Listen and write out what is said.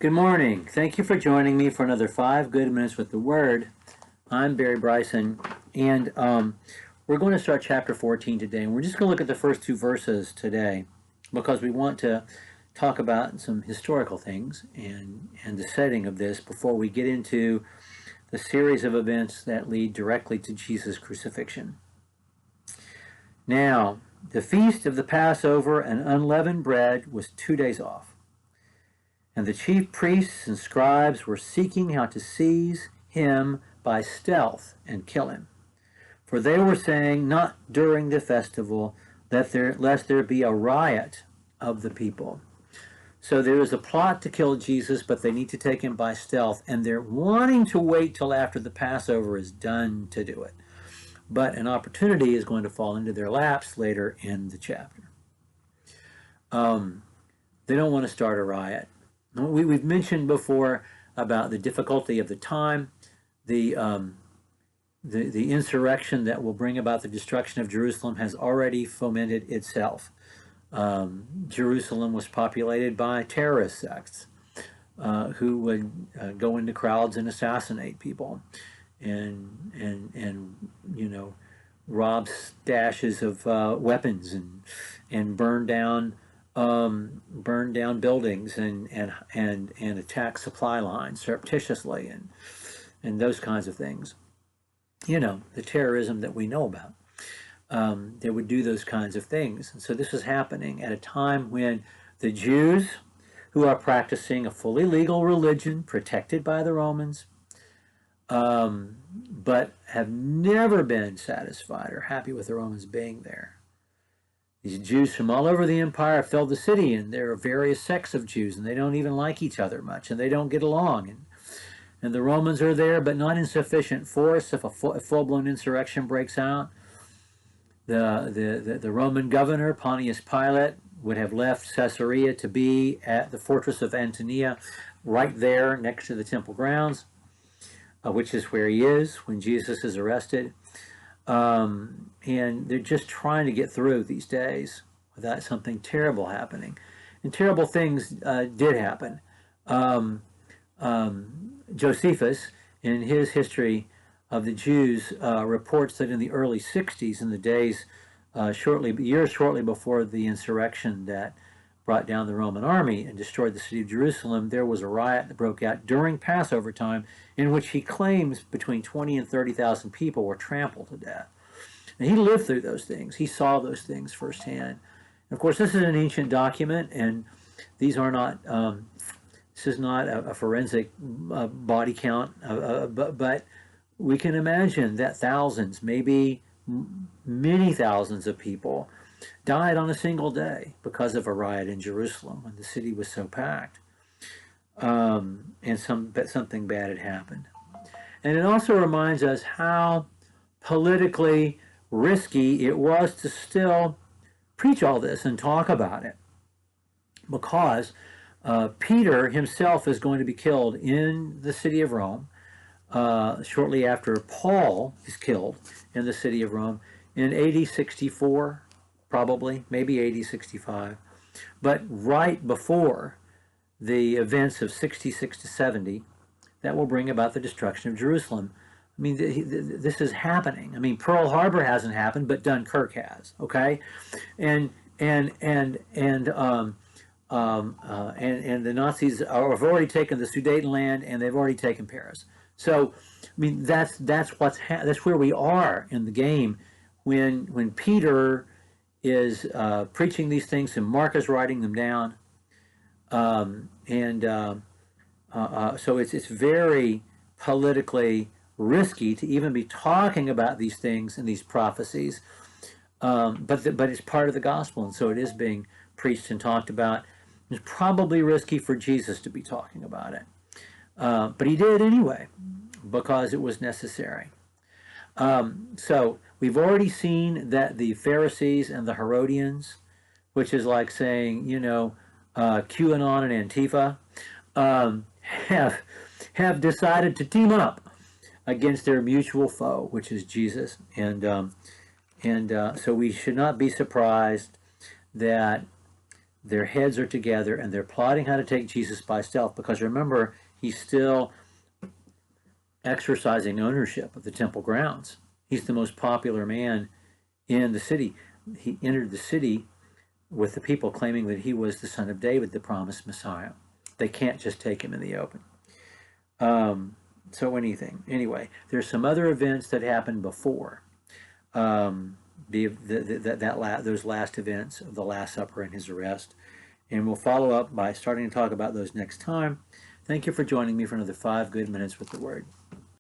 Good morning. Thank you for joining me for another 5 good minutes with the Word. I'm Barry Bryson, and we're going to start chapter 14 today. And we're just going to look at the first 2 verses today because we want to talk about some historical things and the setting of this before we get into the series of events that lead directly to Jesus' crucifixion. Now, the feast of the Passover and unleavened bread was 2 days off. And the chief priests and scribes were seeking how to seize him by stealth and kill him. For they were saying, not during the festival, lest there be a riot of the people. So there is a plot to kill Jesus, but they need to take him by stealth, and they're wanting to wait till after the Passover is done to do it. But an opportunity is going to fall into their laps later in the chapter. They don't want to start a riot. We've mentioned before about the difficulty of the time, the insurrection that will bring about the destruction of Jerusalem has already fomented itself. Jerusalem was populated by terrorist sects who would go into crowds and assassinate people, and rob stashes of weapons and burn down buildings and attack supply lines surreptitiously and those kinds of things. The terrorism that we know about. They would do those kinds of things. And so this is happening at a time when the Jews, who are practicing a fully legal religion protected by the Romans, but have never been satisfied or happy with the Romans being there. These Jews from all over the empire filled the city, and there are various sects of Jews, and they don't even like each other much, and they don't get along. And the Romans are there, but not in sufficient force. If a full-blown insurrection breaks out, the Roman governor, Pontius Pilate, would have left Caesarea to be at the fortress of Antonia, right there next to the temple grounds, which is where he is when Jesus is arrested. And they're just trying to get through these days without something terrible happening. And terrible things did happen. Josephus, in his history of the Jews, reports that in the early 60s, in the days years shortly before the insurrection that brought down the Roman army and destroyed the city of Jerusalem, there was a riot that broke out during Passover time in which he claims between 20 and 30,000 people were trampled to death. And he lived through those things. He saw those things firsthand. And of course, this is an ancient document, and these are not, this is not a forensic body count, but we can imagine that thousands, maybe many thousands of people died on a single day because of a riot in Jerusalem when the city was so packed, and something bad had happened. And it also reminds us how politically risky it was to still preach all this and talk about it, because Peter himself is going to be killed in the city of Rome shortly after Paul is killed in the city of Rome in AD 64, probably, maybe AD 65, but right before the events of 66 to 70 that will bring about the destruction of Jerusalem. I mean, this is happening. I mean, Pearl Harbor hasn't happened, but Dunkirk has. Okay, and the Nazis have already taken the Sudetenland, and they've already taken Paris. So, I mean, that's where we are in the game when Peter is preaching these things and Mark is writing them down, so it's very politically risky to even be talking about these things and these prophecies, but it's part of the gospel, and so it is being preached and talked about. It's probably risky for Jesus to be talking about it, but he did anyway because it was necessary. So we've already seen that the Pharisees and the Herodians, which is like saying, QAnon and Antifa, have decided to team up against their mutual foe, which is Jesus. And so we should not be surprised that their heads are together and they're plotting how to take Jesus by stealth, because remember, he's still exercising ownership of the temple grounds. He's the most popular man in the city. He entered the city with the people claiming that he was the son of David, the promised Messiah. They can't just take him in the open. So anyway, there's some other events that happened before those last events of the Last Supper and his arrest, and we'll follow up by starting to talk about those next time. Thank you for joining me for another 5 good minutes with the Word.